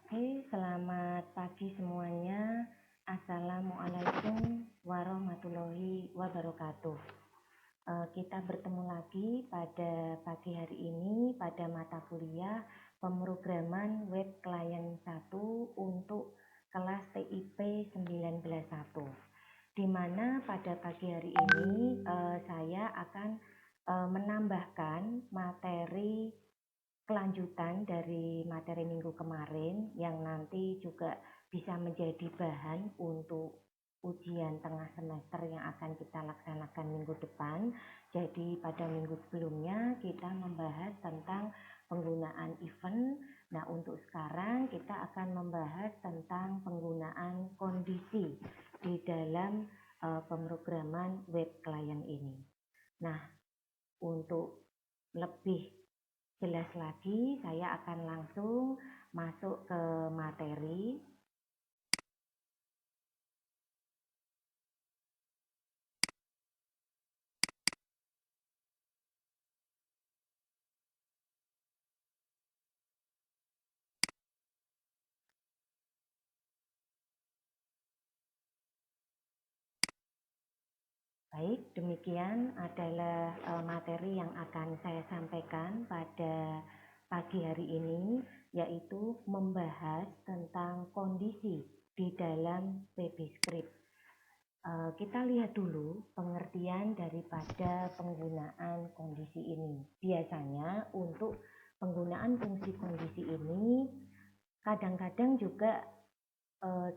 Selamat pagi semuanya. Assalamualaikum warahmatullahi wabarakatuh. Kita bertemu lagi pada pagi hari ini pada mata kuliah pemrograman web klien 1 untuk kelas TIP 191. Di mana pada pagi hari ini saya akan menambahkan materi kelanjutan dari materi minggu kemarin yang nanti juga bisa menjadi bahan untuk ujian tengah semester yang akan kita laksanakan minggu depan. Jadi pada minggu sebelumnya kita membahas tentang penggunaan event. Nah, untuk sekarang kita akan membahas tentang penggunaan kondisi di dalam pemrograman web klien ini. Nah, untuk lebih jelas lagi, saya akan langsung masuk ke materi. Baik, demikian adalah materi yang akan saya sampaikan pada pagi hari ini, yaitu membahas tentang kondisi di dalam VBScript. Kita lihat dulu pengertian daripada penggunaan kondisi ini. Biasanya untuk penggunaan fungsi kondisi ini kadang-kadang juga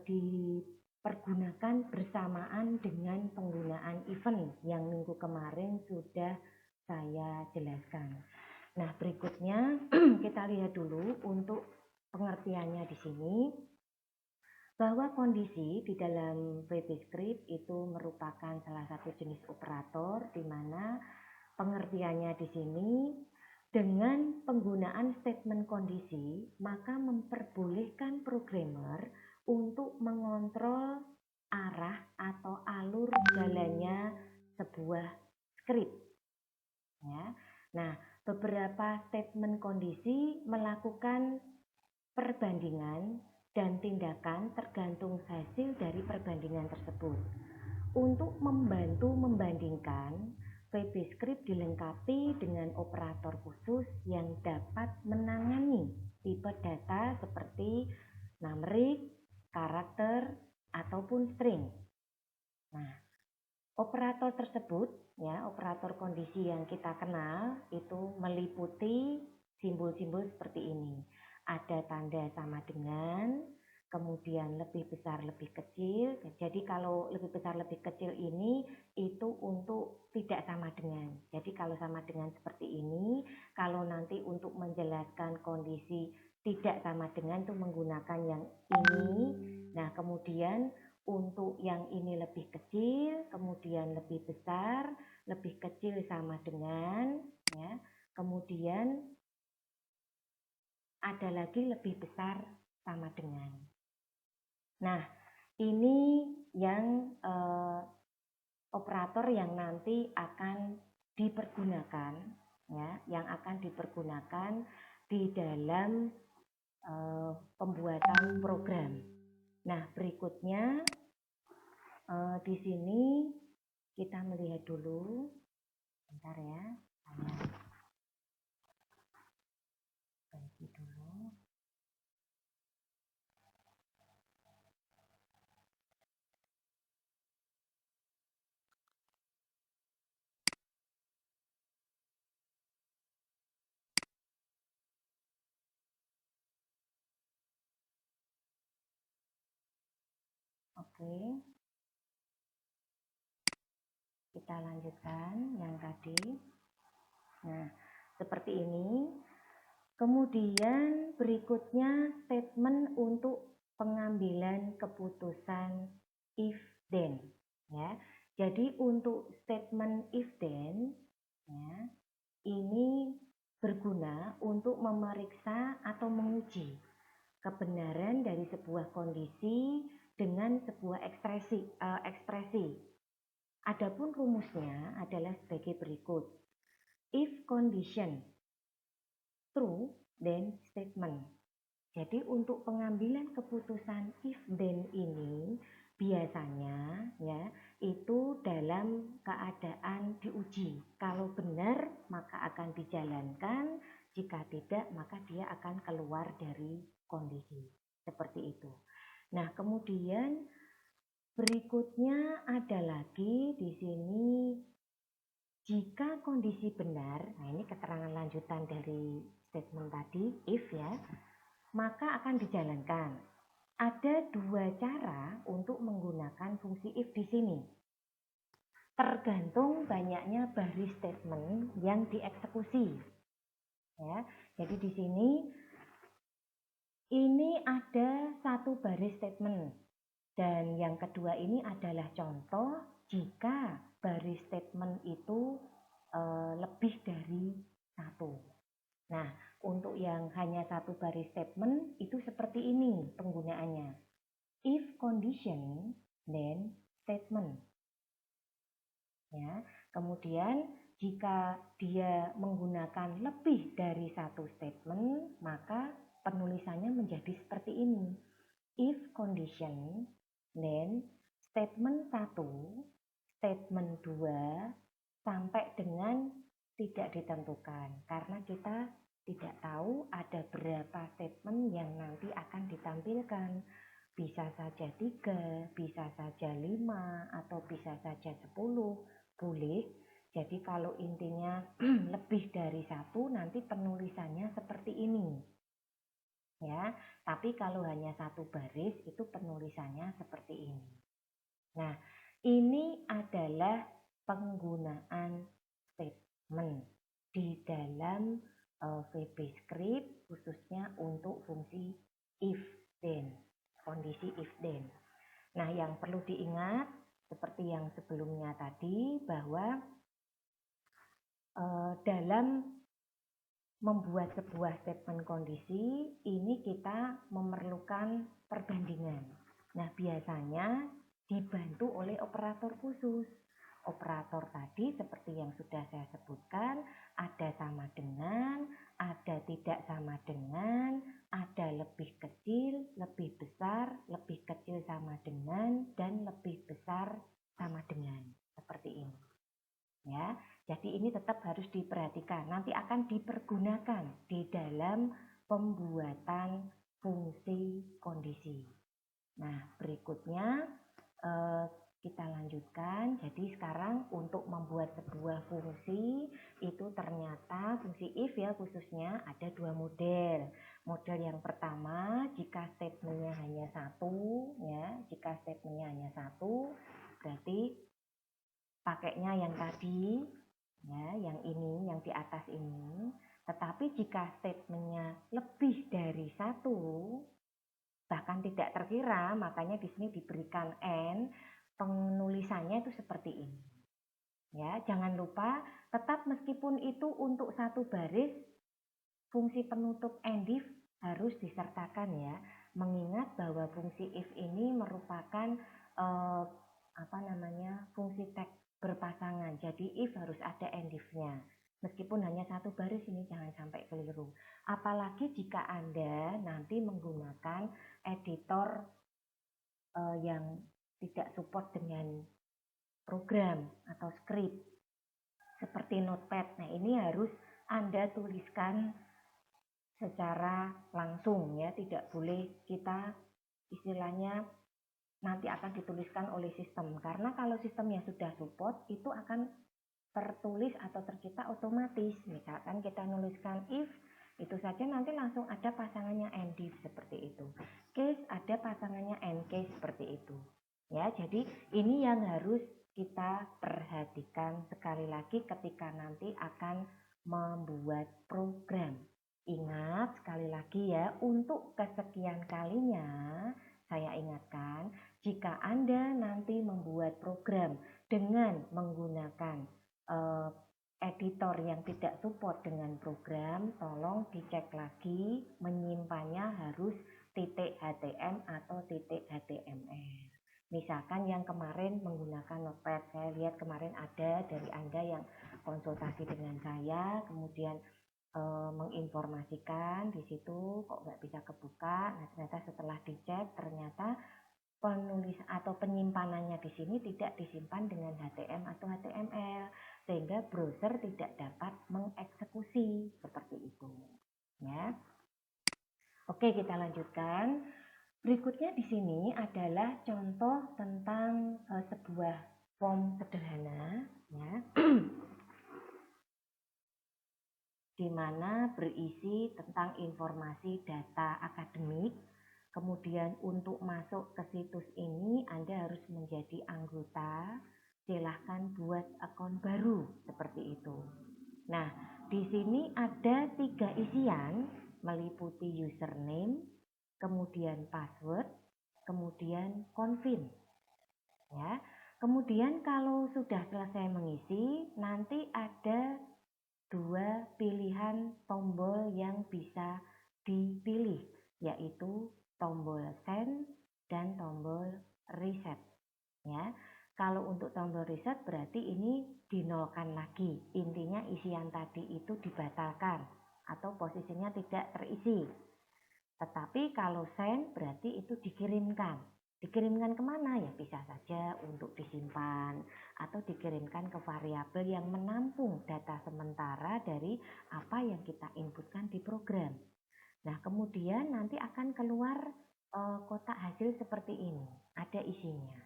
dipergunakan bersamaan dengan penggunaan event yang minggu kemarin sudah saya jelaskan. Nah, berikutnya kita lihat dulu untuk pengertiannya di sini, bahwa kondisi di dalam VBScript itu merupakan salah satu jenis operator di mana pengertiannya di sini dengan penggunaan statement kondisi maka memperbolehkan programmer untuk mengontrol arah atau alur jalannya sebuah script. Ya. Nah, beberapa statement kondisi melakukan perbandingan dan tindakan tergantung hasil dari perbandingan tersebut. Untuk membantu membandingkan, VBScript dilengkapi dengan operator khusus yang dapat menangani tipe data seperti numerik, karakter, ataupun string. Nah, operator tersebut, ya, operator kondisi yang kita kenal itu meliputi simbol-simbol seperti ini. Ada tanda sama dengan, kemudian lebih besar lebih kecil. Jadi kalau lebih besar lebih kecil ini itu untuk tidak sama dengan. Jadi kalau sama dengan seperti ini, kalau nanti untuk menjelaskan kondisi tidak sama dengan itu menggunakan yang ini. Nah, kemudian untuk yang ini lebih kecil, kemudian lebih besar, lebih kecil sama dengan, ya. Kemudian ada lagi lebih besar sama dengan. Nah, ini yang operator yang nanti akan dipergunakan, ya, yang akan dipergunakan di dalam pembuatan program. Nah, berikutnya di sini kita melihat dulu, bentar ya, saya ganti dulu. Oke, kita lanjutkan yang tadi. Nah, seperti ini. Kemudian berikutnya statement untuk pengambilan keputusan if then, ya. Jadi untuk statement if then, ya, ini berguna untuk memeriksa atau menguji kebenaran dari sebuah kondisi dengan sebuah ekspresi. Adapun rumusnya adalah sebagai berikut. If condition true, then statement. Jadi untuk pengambilan keputusan if then ini biasanya ya itu dalam keadaan diuji. Kalau benar maka akan dijalankan, jika tidak maka dia akan keluar dari kondisi. Seperti itu. Nah, kemudian berikutnya ada lagi di sini, jika kondisi benar, nah ini keterangan lanjutan dari statement tadi, if ya, maka akan dijalankan. Ada dua cara untuk menggunakan fungsi if di sini. Tergantung banyaknya baris statement yang dieksekusi. Ya, jadi di sini ini ada satu baris statement. Dan yang kedua ini adalah contoh jika baris statement itu lebih dari satu. Nah, untuk yang hanya satu baris statement itu seperti ini penggunaannya. If condition, then statement. Ya, kemudian jika dia menggunakan lebih dari satu statement, maka penulisannya menjadi seperti ini. If condition, then statement 1, statement 2, sampai dengan tidak ditentukan. Karena kita tidak tahu ada berapa statement yang nanti akan ditampilkan. Bisa saja 3, bisa saja 5, atau bisa saja 10, boleh. Jadi kalau intinya lebih dari satu, nanti penulisannya seperti ini. Ya, tapi kalau hanya satu baris itu penulisannya seperti ini. Nah, ini adalah penggunaan statement di dalam VB script khususnya untuk fungsi if then, kondisi if then. Nah, yang perlu diingat seperti yang sebelumnya tadi bahwa dalam membuat sebuah statement kondisi, ini kita memerlukan perbandingan. Nah, biasanya dibantu oleh operator khusus. Operator tadi seperti yang sudah saya sebutkan, ada sama dengan, ada tidak sama dengan, ada lebih kecil, lebih besar, lebih kecil sama dengan, dan lebih besar sama dengan. Seperti ini. Ya, jadi ini tetap harus diperhatikan. Nanti akan dipergunakan di dalam pembuatan fungsi kondisi. Nah, berikutnya kita lanjutkan. Jadi sekarang untuk membuat sebuah fungsi itu ternyata fungsi if ya khususnya ada dua model. Model yang pertama jika statementnya hanya satu, ya, jika statementnya hanya satu, berarti pakainya yang tadi, ya, yang ini, yang di atas ini. Tetapi jika statementnya lebih dari satu, bahkan tidak terkira, makanya di sini diberikan N, penulisannya itu seperti ini. Ya, jangan lupa tetap meskipun itu untuk satu baris, fungsi penutup and if harus disertakan ya. Mengingat bahwa fungsi if ini merupakan fungsi teks berpasangan. Jadi if harus ada and if-nya. Meskipun hanya satu baris ini jangan sampai keliru. Apalagi jika Anda nanti menggunakan editor yang tidak support dengan program atau script seperti Notepad. Nah, ini harus Anda tuliskan secara langsung ya, tidak boleh kita istilahnya nanti akan dituliskan oleh sistem, karena kalau sistemnya sudah support itu akan tertulis atau tercipta otomatis. Misalkan kita nuliskan if, itu saja nanti langsung ada pasangannya and if seperti itu. Case ada pasangannya and case seperti itu. Ya, jadi ini yang harus kita perhatikan sekali lagi ketika nanti akan membuat program. Ingat sekali lagi ya, untuk kesekian kalinya saya ingatkan, jika Anda nanti membuat program dengan menggunakan editor yang tidak support dengan program, tolong dicek lagi menyimpannya harus .htm atau .html. Misalkan yang kemarin menggunakan Notepad, saya lihat kemarin ada dari Anda yang konsultasi dengan saya, kemudian menginformasikan di situ kok nggak bisa kebuka. Nah, ternyata setelah dicek ternyata penulis atau penyimpanannya di sini tidak disimpan dengan HTML atau HTML, sehingga browser tidak dapat mengeksekusi seperti itu. Ya. Oke, kita lanjutkan. Berikutnya di sini adalah contoh tentang sebuah form sederhana, ya, di mana berisi tentang informasi data akademik. Kemudian untuk masuk ke situs ini Anda harus menjadi anggota. Silahkan buat akun baru seperti itu. Nah, di sini ada 3 isian meliputi username, kemudian password, kemudian confirm. Ya. Kemudian kalau sudah selesai mengisi, nanti ada 2 pilihan tombol yang bisa dipilih, yaitu tombol send dan tombol reset. Ya. Kalau untuk tombol reset berarti ini dinolkan lagi. Intinya isian tadi itu dibatalkan atau posisinya tidak terisi. Tetapi kalau send berarti itu dikirimkan. Dikirimkan kemana? Ya bisa saja untuk disimpan atau dikirimkan ke variabel yang menampung data sementara dari apa yang kita inputkan di program. Nah, kemudian nanti akan keluar kotak hasil seperti ini. Ada isinya.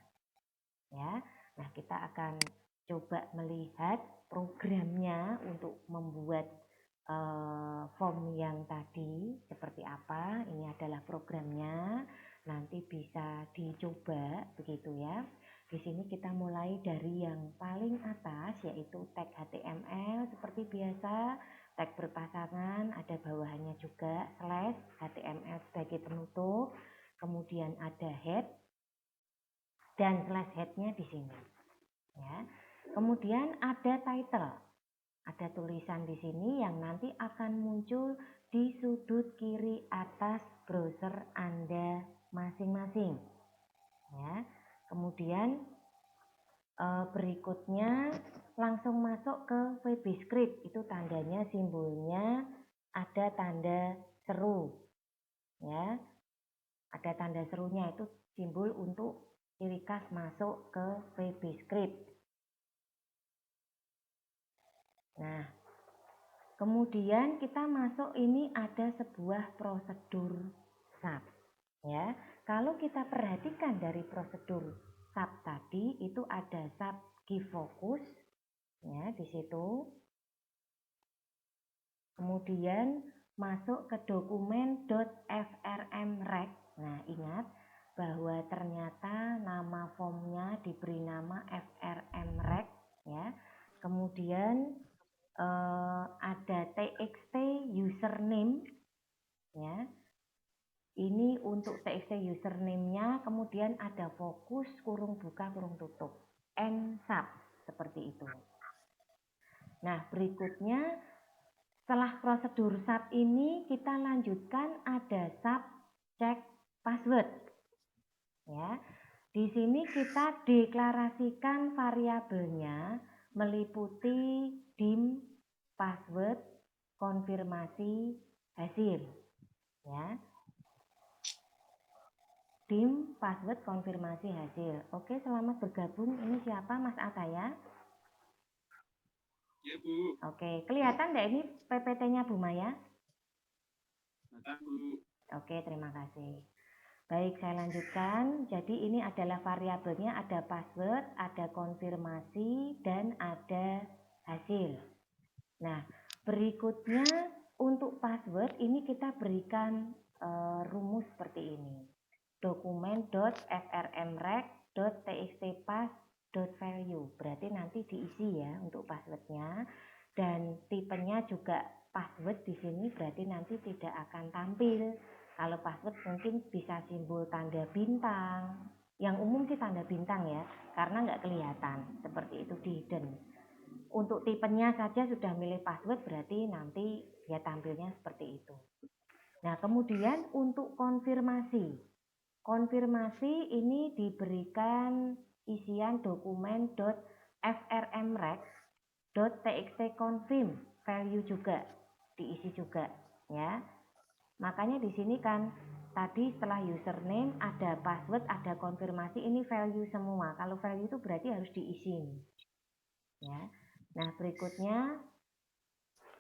Ya. Nah, kita akan coba melihat programnya untuk membuat form yang tadi seperti apa. Ini adalah programnya, nanti bisa dicoba begitu ya. Di sini kita mulai dari yang paling atas, yaitu tag HTML seperti biasa, tag berpasangan, ada bawahannya juga slash HTML sebagai penutup, kemudian ada head dan slash headnya di sini ya. Kemudian ada title. Ada tulisan di sini yang nanti akan muncul di sudut kiri atas browser Anda masing-masing. Ya. Kemudian berikutnya langsung masuk ke VB Script. Itu tandanya, simbolnya ada tanda seru. Ya. Ada tanda serunya, itu simbol untuk ciri khas masuk ke VB Script. Nah, kemudian kita masuk, ini ada sebuah prosedur SAP. Ya, kalau kita perhatikan dari prosedur SAP tadi itu ada SAP key focus, ya di situ. Kemudian masuk ke dokumen .frmrec. Nah, ingat bahwa ternyata nama formnya diberi nama frmrec, ya. Kemudian ada txt username, ya. Ini untuk txt username-nya, kemudian ada fokus kurung buka kurung tutup and sub seperti itu. Nah, berikutnya setelah prosedur sub ini kita lanjutkan ada sub check password. Ya. Di sini kita deklarasikan variabelnya meliputi dim, password, konfirmasi, hasil. Ya. Dim, password, konfirmasi, hasil. Oke, selamat bergabung. Ini siapa, Mas Ataya? Ya, Bu. Oke, kelihatan nggak ini PPT-nya Bu Maya? Kelihatan, Bu. Oke, terima kasih. Baik, saya lanjutkan. Jadi ini adalah variabelnya, ada password, ada konfirmasi, dan ada hasil. Nah, berikutnya untuk password ini kita berikan rumus seperti ini. Dokumen.frmrec.txtpass.value. Berarti nanti diisi ya untuk passwordnya. Dan tipenya juga password di sini berarti nanti tidak akan tampil. Kalau password mungkin bisa simbol tanda bintang. Yang umum sih tanda bintang ya, karena nggak kelihatan. Seperti itu di hidden. Untuk tipenya saja sudah milih password berarti nanti ya tampilnya seperti itu. Nah, kemudian untuk konfirmasi. Konfirmasi ini diberikan isian dokumen .frmrec.txtconfirm value juga. diisi juga ya. Makanya di sini kan tadi setelah username ada password, ada konfirmasi, ini value semua. Kalau value itu berarti harus diisi ya. Nah, berikutnya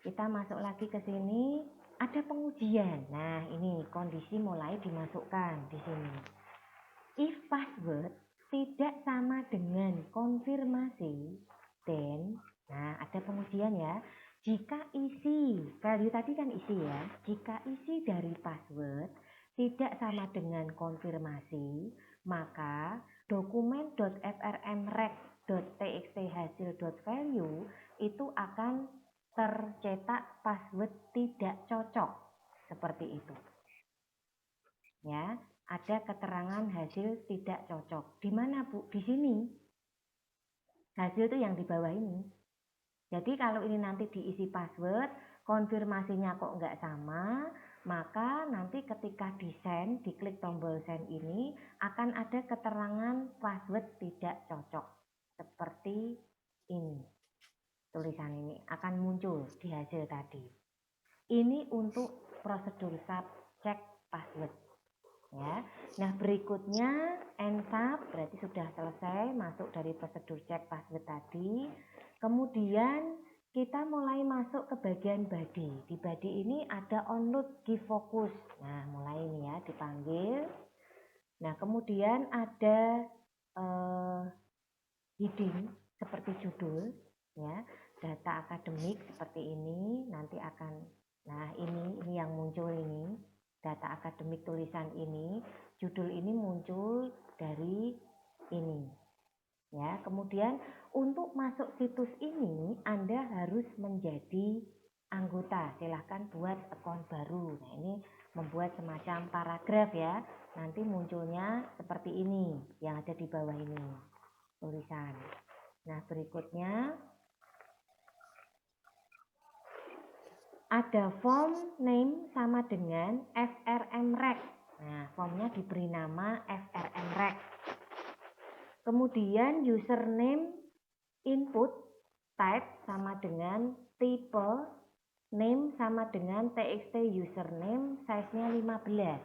kita masuk lagi ke sini, ada pengujian. Nah, ini kondisi mulai dimasukkan di sini. If password tidak sama dengan konfirmasi, then, nah ada pengujian ya. Jika isi, value tadi kan isi ya. Jika isi dari password tidak sama dengan konfirmasi, maka dokumen.frmrec.txt hasil.value itu akan tercetak password tidak cocok. Seperti itu. Ya, ada keterangan hasil tidak cocok. Di mana, Bu? Di sini. Hasil itu yang di bawah ini. Jadi kalau ini nanti diisi password, konfirmasinya kok nggak sama, maka nanti ketika di-send, diklik tombol send ini, akan ada keterangan password tidak cocok. Seperti ini. Tulisan ini akan muncul di hasil tadi. Ini untuk prosedur cek password. Ya. Nah, berikutnya ensap berarti sudah selesai masuk dari prosedur cek password tadi. Kemudian kita mulai masuk ke bagian body. Di body ini ada onload give focus. Nah, mulai ini ya dipanggil. Nah, kemudian ada heading seperti judul ya, data akademik seperti ini nanti akan. Nah, ini yang muncul ini. Data akademik tulisan ini, judul ini muncul dari ini. Ya, kemudian untuk masuk situs ini Anda harus menjadi anggota. Silahkan buat akun baru. Nah, ini membuat semacam paragraf ya. Nanti munculnya seperti ini yang ada di bawah ini. Tulisan. Nah, berikutnya ada form name sama dengan frmrec. Nah, formnya diberi nama frmrec. Kemudian username input type sama dengan tipe, name sama dengan txt username, size-nya 15.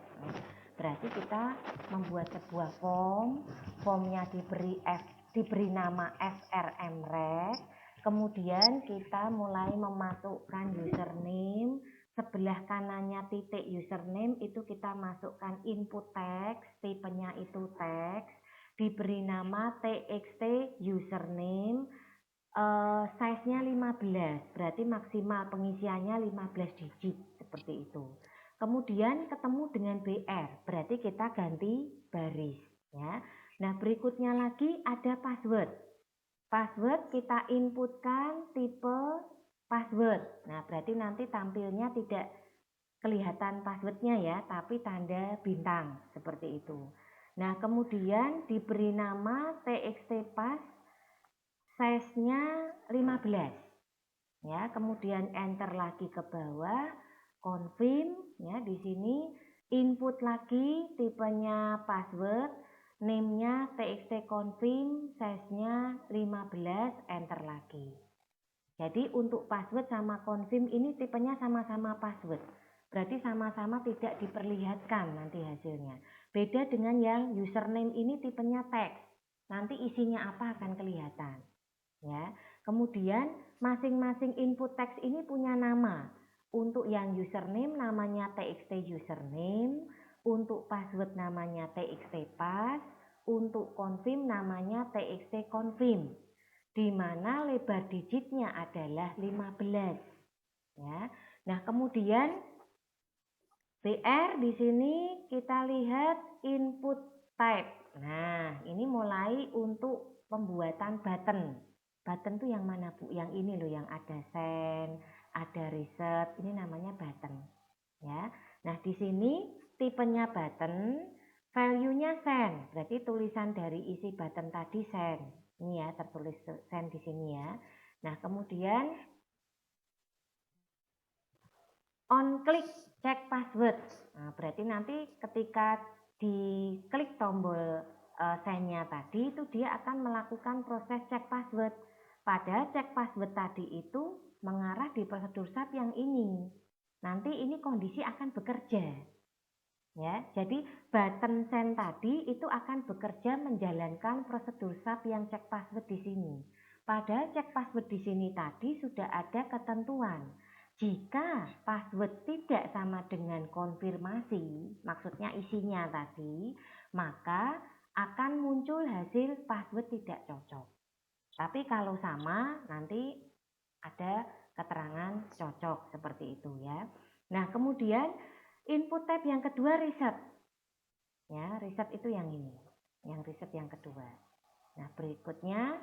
Berarti kita membuat sebuah form, formnya diberi nama frmrec. Kemudian kita mulai memasukkan username, sebelah kanannya titik username itu kita masukkan input text, tipenya itu text, diberi nama txt username, size-nya 15, berarti maksimal pengisiannya 15 digit, seperti itu. Kemudian ketemu dengan BR, berarti kita ganti baris. Ya. Nah, berikutnya lagi ada password. Password kita inputkan tipe password. Nah, berarti nanti tampilnya tidak kelihatan passwordnya ya, tapi tanda bintang seperti itu. Nah, kemudian diberi nama txtpass, size-nya 15. Ya, kemudian enter lagi ke bawah, confirm ya, di sini input lagi tipenya password, name-nya txt confirm, size-nya 15, enter lagi. Jadi untuk password sama confirm ini tipenya sama-sama password. Berarti sama-sama tidak diperlihatkan nanti hasilnya. Beda dengan yang username ini tipenya text. Nanti isinya apa akan kelihatan. Ya. Kemudian masing-masing input teks ini punya nama. Untuk yang username namanya txt username, untuk password namanya txtpass, untuk confirm namanya txt confirm, di mana lebar digitnya adalah 15. Ya. Nah, kemudian BR di sini kita lihat input type. Nah, ini mulai untuk pembuatan button. Button tuh yang mana, Bu? Yang ini loh, yang ada send, ada reset, ini namanya button. Ya. Nah, di sini tipenya button, value-nya send. Berarti tulisan dari isi button tadi send. Ini ya, tertulis send di sini ya. Nah, kemudian on click cek password. Nah, berarti nanti ketika diklik tombol send-nya tadi itu dia akan melakukan proses cek password. Pada cek password tadi itu mengarah di prosedur SAP yang ini. Nanti ini kondisi akan bekerja. Ya, jadi button send tadi itu akan bekerja menjalankan prosedur SAP yang cek password di sini. Padahal cek password di sini tadi sudah ada ketentuan. Jika password tidak sama dengan konfirmasi, maksudnya isinya tadi, maka akan muncul hasil password tidak cocok. Tapi kalau sama, nanti ada keterangan cocok seperti itu ya. Nah, kemudian input tab yang kedua reset. Ya, reset itu yang ini. Yang reset yang kedua. Nah, berikutnya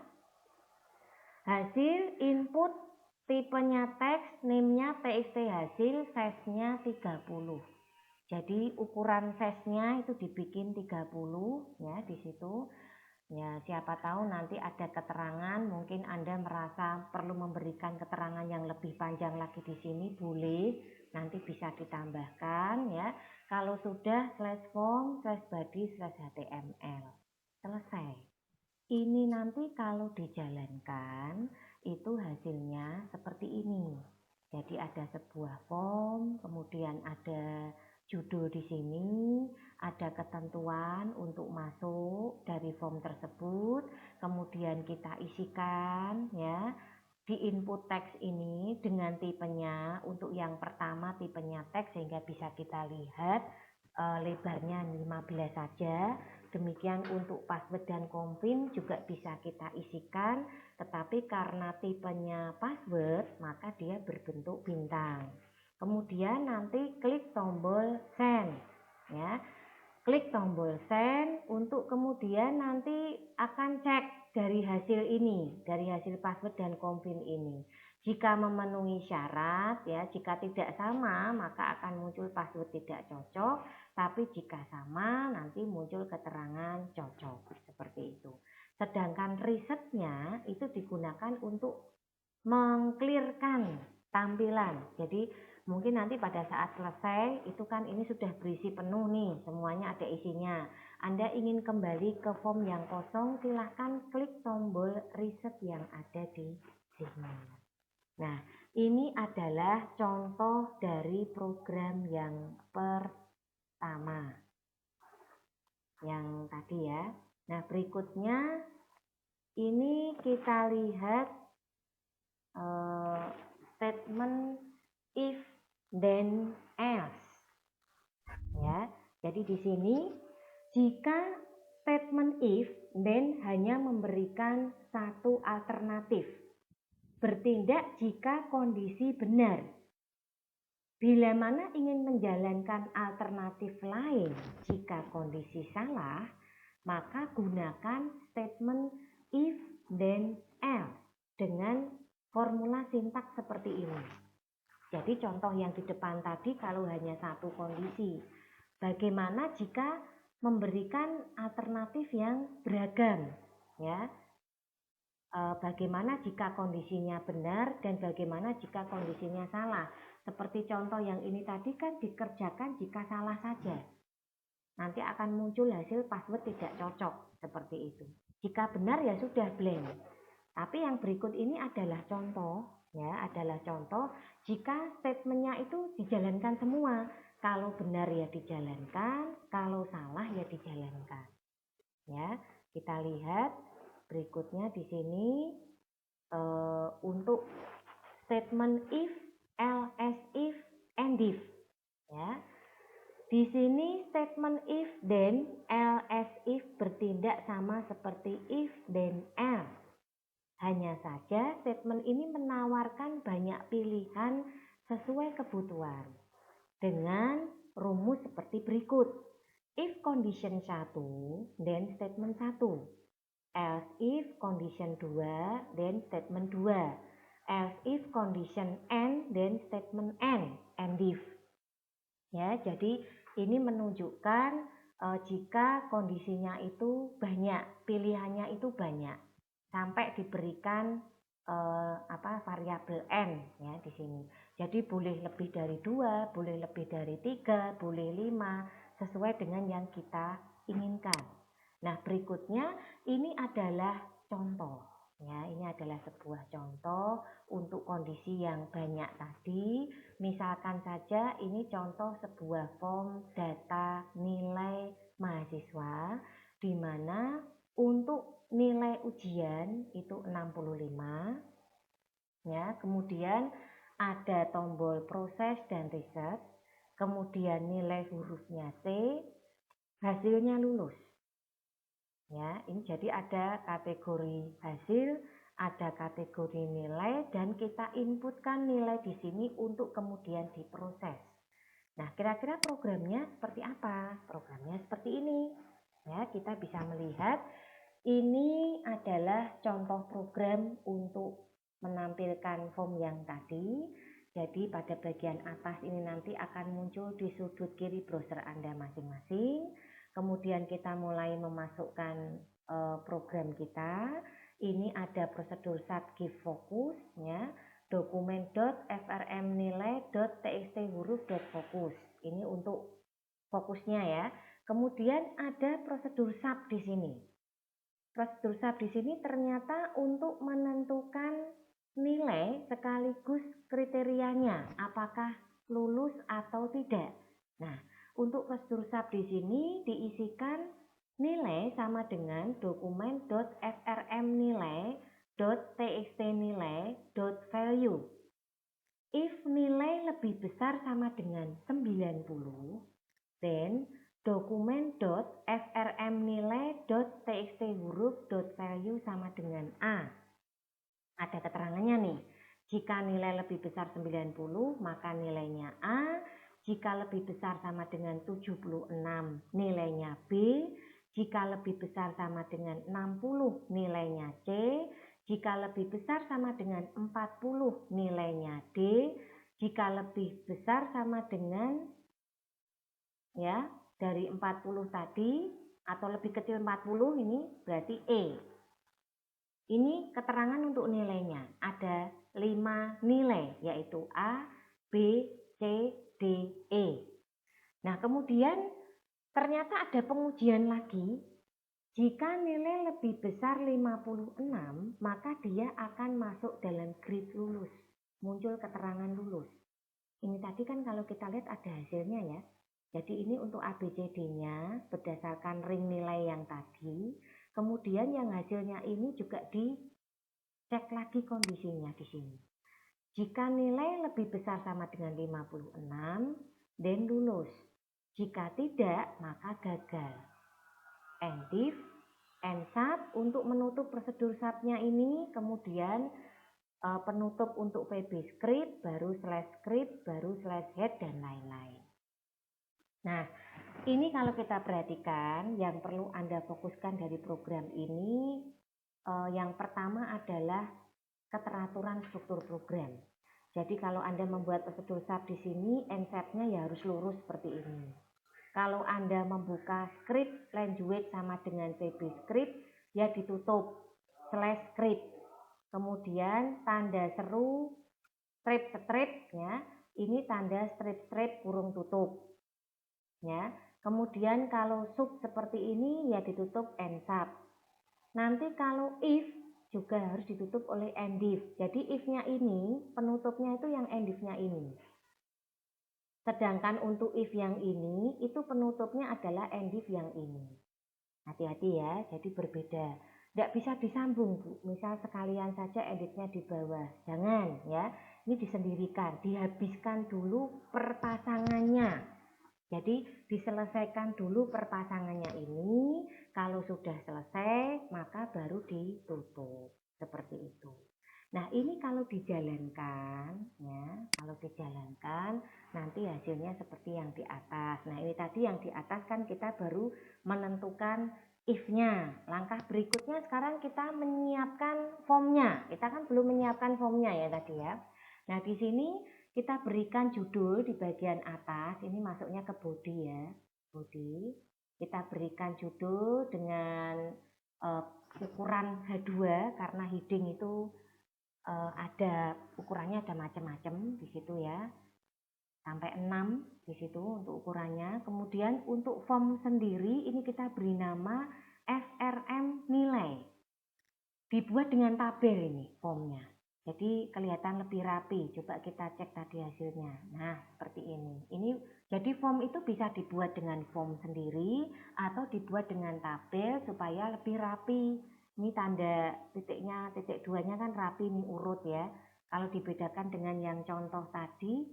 hasil input tipenya teks, name-nya txt hasil, size-nya 30. Jadi ukuran size-nya itu dibikin 30 ya di situ. Ya, siapa tahu nanti ada keterangan, mungkin Anda merasa perlu memberikan keterangan yang lebih panjang lagi di sini, boleh, nanti bisa ditambahkan ya. Kalau sudah /form/body/html. Selesai. Ini nanti kalau dijalankan itu hasilnya seperti ini. Jadi ada sebuah form, kemudian ada judul di sini, ada ketentuan untuk masuk dari form tersebut, kemudian kita isikan ya di input teks ini dengan tipenya. Untuk yang pertama tipenya teks sehingga bisa kita lihat lebarnya 15 saja. Demikian untuk password dan confirm juga bisa kita isikan, tetapi karena tipenya password maka dia berbentuk bintang. Kemudian nanti klik tombol send ya. Klik tombol send untuk kemudian nanti akan cek dari hasil ini, dari hasil password dan confirm ini. Jika memenuhi syarat ya, jika tidak sama maka akan muncul password tidak cocok, tapi jika sama nanti muncul keterangan cocok seperti itu. Sedangkan resetnya itu digunakan untuk mengclearkan tampilan. Jadi mungkin nanti pada saat selesai itu kan ini sudah berisi penuh nih, semuanya ada isinya. Anda ingin kembali ke form yang kosong, silahkan klik tombol reset yang ada di sini. Nah, ini adalah contoh dari program yang pertama. Yang tadi ya. Nah, berikutnya ini kita lihat statement if then else. Ya. Jadi di sini jika statement if then hanya memberikan satu alternatif. Bertindak jika kondisi benar. Bila mana ingin menjalankan alternatif lain jika kondisi salah, maka gunakan statement if then else dengan formula sintaks seperti ini. Jadi contoh yang di depan tadi kalau hanya satu kondisi. Bagaimana jika memberikan alternatif yang beragam, ya? Bagaimana jika kondisinya benar dan bagaimana jika kondisinya salah. Seperti contoh yang ini tadi kan dikerjakan jika salah saja. Nanti akan muncul hasil password tidak cocok seperti itu. Jika benar ya sudah blank. Tapi yang berikut ini adalah contoh, ya, adalah contoh jika statementnya itu dijalankan semua. Kalau benar ya dijalankan, kalau salah ya dijalankan. Ya, kita lihat berikutnya di sini untuk statement if, else if, and if. Ya, di sini statement if then, else if bertindak sama seperti if then else. Hanya saja statement ini menawarkan banyak pilihan sesuai kebutuhan dengan rumus seperti berikut. If condition 1, then statement 1. Else if condition 2, then statement 2. Else if condition n, then statement n, and if. Ya, jadi ini menunjukkan jika kondisinya itu banyak, pilihannya itu banyak, sampai diberikan variabel n ya di sini. Jadi boleh lebih dari 2, boleh lebih dari 3, boleh 5, sesuai dengan yang kita inginkan. Nah, berikutnya ini adalah contoh. Ya, ini adalah sebuah contoh untuk kondisi yang banyak tadi. Misalkan saja ini contoh sebuah form data nilai mahasiswa di mana untuk nilai ujian itu 65 ya. Kemudian ada tombol proses dan riset, kemudian nilai hurufnya C, hasilnya lulus. Ya, ini jadi ada kategori hasil, ada kategori nilai, dan kita inputkan nilai di sini untuk kemudian diproses. Nah, kira-kira programnya seperti apa? Programnya seperti ini. Ya, kita bisa melihat ini adalah contoh program untuk menampilkan form yang tadi. Jadi pada bagian atas ini nanti akan muncul di sudut kiri browser Anda masing-masing. Kemudian kita mulai memasukkan program kita. Ini ada prosedur subgive fokus ya, dokumen.frmnilai.txt huruf.fokus. Ini untuk fokusnya ya. Kemudian ada prosedur sub di sini. Prosedur sub di sini ternyata untuk menentukan nilai sekaligus kriterianya, apakah lulus atau tidak. Nah, untuk prosedur sub di sini diisikan nilai sama dengan dokumen.frmnilai.txtnilai.value. If nilai lebih besar sama dengan 90, then dokumen.frmnilai.txthuruf.value sama dengan A. Ada keterangannya nih. Jika nilai lebih besar 90, maka nilainya A. Jika lebih besar sama dengan 76, nilainya B. Jika lebih besar sama dengan 60, nilainya C. Jika lebih besar sama dengan 40, nilainya D. Jika lebih besar sama dengan ya dari 40 tadi atau lebih kecil 40 ini berarti E. Ini keterangan untuk nilainya. Ada 5 nilai yaitu A, B, C, D, E. Nah, kemudian ternyata ada pengujian lagi. Jika nilai lebih besar 56, maka dia akan masuk dalam grade lulus. Muncul keterangan lulus. Ini tadi kan kalau kita lihat ada hasilnya ya. Jadi ini untuk ABCD-nya berdasarkan ring nilai yang tadi. Kemudian yang hasilnya ini juga dicek lagi kondisinya di sini. Jika nilai lebih besar sama dengan 56, then lulus. Jika tidak, maka gagal. And if, and sub untuk menutup prosedur subnya ini, kemudian penutup untuk VB script, baru slash script, baru slash head, dan lain-lain. Nah, ini kalau kita perhatikan yang perlu Anda fokuskan dari program ini, yang pertama adalah keteraturan struktur program. Jadi kalau Anda membuat prosedur sub di sini, end-nya ya harus lurus seperti ini. Kalau Anda membuka script language sama dengan VB script, ya ditutup slash script. Kemudian tanda seru strip ya, ini tanda strip kurung tutup. Ya, kemudian kalau sub seperti ini ya ditutup end sub. Nanti kalau if juga harus ditutup oleh end if. Jadi if-nya ini penutupnya itu yang end if-nya ini. Sedangkan untuk if yang ini itu penutupnya adalah end if yang ini. Hati-hati ya, jadi berbeda. Tidak bisa disambung, Bu. Misal sekalian saja end if-nya di bawah. Jangan ya. Ini disendirikan, dihabiskan dulu perpasangannya. Jadi diselesaikan dulu perpasangannya ini, kalau sudah selesai maka baru ditutup, seperti itu. Nah, ini kalau dijalankan ya, kalau dijalankan nanti hasilnya seperti yang di atas. Nah, ini tadi yang di atas kan kita baru menentukan if-nya. Langkah berikutnya sekarang kita menyiapkan formnya. Kita kan belum menyiapkan formnya ya tadi ya. Nah, di sini kita berikan judul di bagian atas, ini masuknya ke body ya, body. Kita berikan judul dengan ukuran H2 karena heading itu ada ukurannya ada macam-macam di situ ya. Sampai 6 di situ untuk ukurannya. Kemudian untuk form sendiri ini kita beri nama FRM nilai. dibuat dengan tabel ini formnya. Jadi kelihatan lebih rapi. Coba kita cek tadi hasilnya. Nah, seperti ini. Jadi form itu bisa dibuat dengan form sendiri atau dibuat dengan tabel supaya lebih rapi. Ini tanda titiknya, titik 2-nya kan rapi nih, urut ya. Kalau dibedakan dengan yang contoh tadi,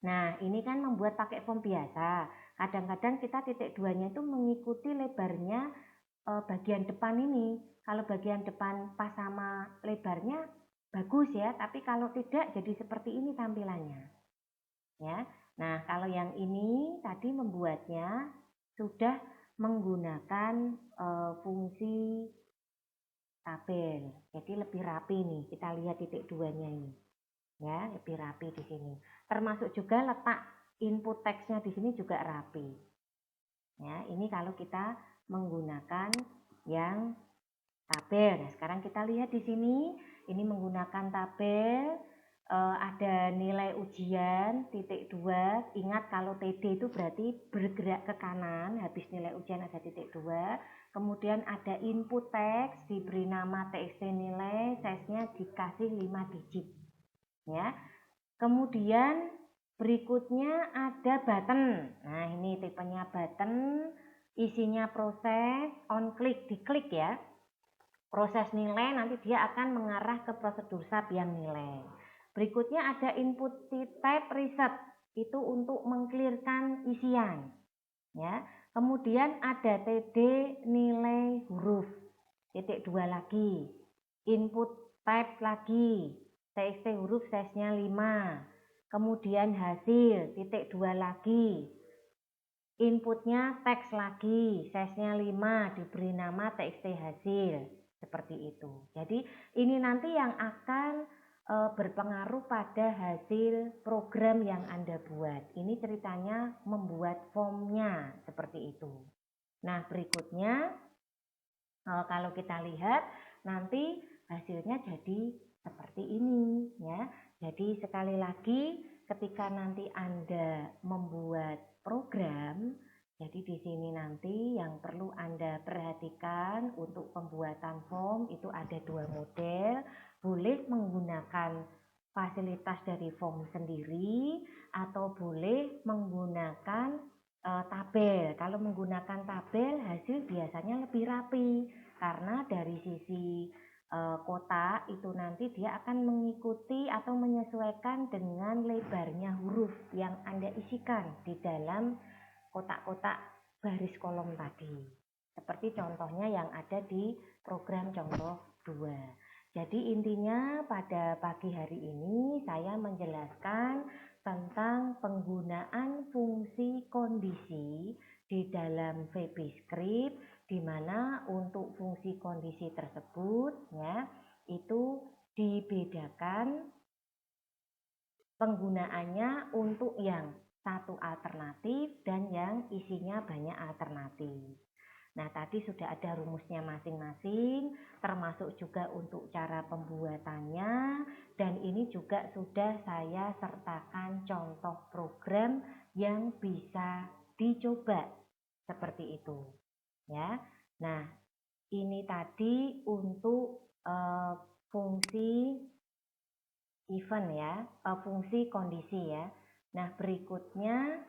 nah ini kan membuat pakai form biasa. Kadang-kadang kita titik 2-nya itu mengikuti lebarnya bagian depan ini. Kalau bagian depan pas sama lebarnya bagus ya, tapi kalau tidak jadi seperti ini tampilannya. Ya. Nah, kalau yang ini tadi membuatnya sudah menggunakan fungsi tabel. Jadi lebih rapi nih. Kita lihat titik 2-nya ini. Ya, lebih rapi di sini. Termasuk juga letak input teksnya di sini juga rapi. Ya, ini kalau kita menggunakan yang tabel. Nah, sekarang kita lihat di sini, ini menggunakan tabel, ada nilai ujian, titik 2. Ingat kalau TD itu berarti bergerak ke kanan, habis nilai ujian ada titik 2. Kemudian ada input teks, diberi nama TXT nilai, size-nya dikasih 5 digit. Ya. Kemudian berikutnya ada button. Nah, ini tipenya button, isinya proses, on click, diklik ya. Proses nilai nanti dia akan mengarah ke prosedur SAP yang nilai. Berikutnya ada input type reset, itu untuk mengclearkan isian. Ya. Kemudian ada TD nilai huruf, titik 2 lagi. Input type lagi, TXT huruf size-nya 5. Kemudian hasil, titik 2 lagi. Inputnya teks lagi, size-nya 5, diberi nama TXT hasil. Seperti itu. Jadi ini nanti yang akan berpengaruh pada hasil program yang Anda buat. Ini ceritanya membuat formnya seperti itu. Nah, berikutnya kalau kita lihat nanti hasilnya jadi seperti ini ya. Jadi sekali lagi ketika nanti Anda membuat program, jadi di sini nanti yang perlu Anda perhatikan untuk pembuatan form itu ada 2 model, boleh menggunakan fasilitas dari form sendiri atau boleh menggunakan tabel. Kalau menggunakan tabel hasil biasanya lebih rapi karena dari sisi kotak itu nanti dia akan mengikuti atau menyesuaikan dengan lebarnya huruf yang Anda isikan di dalam kotak-kotak baris kolom tadi. Seperti contohnya yang ada di program contoh 2. Jadi intinya pada pagi hari ini saya menjelaskan tentang penggunaan fungsi kondisi di dalam VB-Script, di mana untuk fungsi kondisi tersebut ya itu dibedakan penggunaannya untuk yang satu alternatif dan yang isinya banyak alternatif. Nah, tadi sudah ada rumusnya masing-masing, termasuk juga untuk cara pembuatannya, dan ini juga sudah saya sertakan contoh program yang bisa dicoba seperti itu. Ya, nah ini tadi untuk fungsi event ya, fungsi kondisi ya. Nah berikutnya,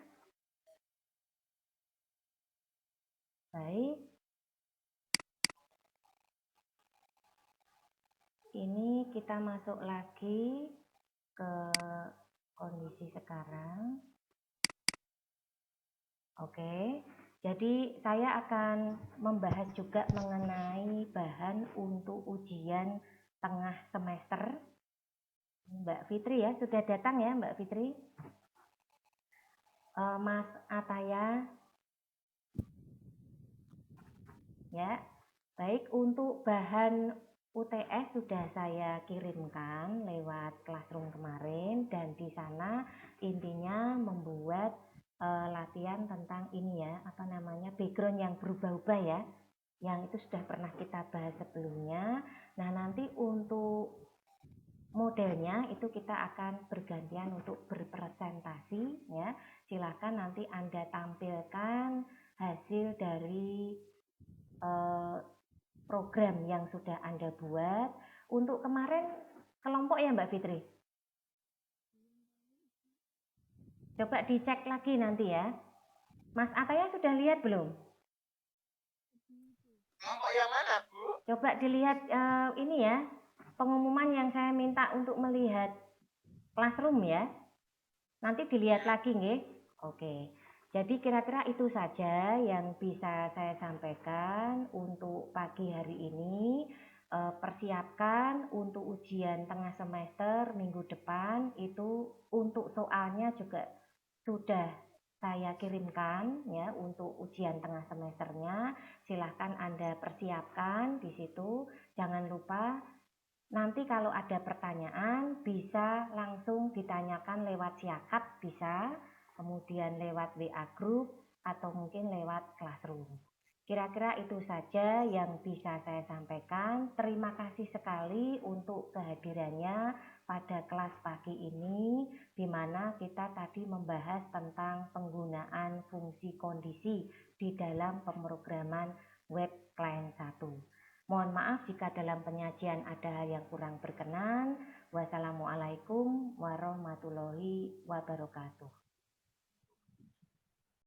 baik, ini kita masuk lagi ke kondisi sekarang. Oke, jadi saya akan membahas juga mengenai bahan untuk ujian tengah semester. Mbak Fitri ya, sudah datang ya Mbak Fitri? Mas Ataya? Ya, baik, untuk bahan UTS sudah saya kirimkan lewat Classroom kemarin, dan di sana intinya membuat latihan tentang ini ya, apa namanya, background yang berubah-ubah ya, yang itu sudah pernah kita bahas sebelumnya. Nah nanti untuk modelnya itu kita akan bergantian untuk berpresentasi ya. Silakan nanti Anda tampilkan hasil dari program yang sudah Anda buat. Untuk kemarin kelompok ya Mbak Fitri? Coba dicek lagi nanti ya. Mas Ataya sudah lihat belum? Kelompok yang mana, Bu? Coba dilihat ini ya, pengumuman yang saya minta untuk melihat classroom ya. Nanti dilihat lagi nggih. Oke. Jadi kira-kira itu saja yang bisa saya sampaikan untuk pagi hari ini. Persiapkan untuk ujian tengah semester minggu depan, itu untuk soalnya juga sudah saya kirimkan ya untuk ujian tengah semesternya. Silahkan Anda persiapkan di situ. Jangan lupa nanti kalau ada pertanyaan bisa langsung ditanyakan lewat Siakap bisa, kemudian lewat WA Group atau mungkin lewat Classroom. Kira-kira itu saja yang bisa saya sampaikan. Terima kasih sekali untuk kehadirannya pada kelas pagi ini, di mana kita tadi membahas tentang penggunaan fungsi kondisi di dalam pemrograman web client 1. Mohon maaf jika dalam penyajian ada hal yang kurang berkenan. Wassalamualaikum warahmatullahi wabarakatuh.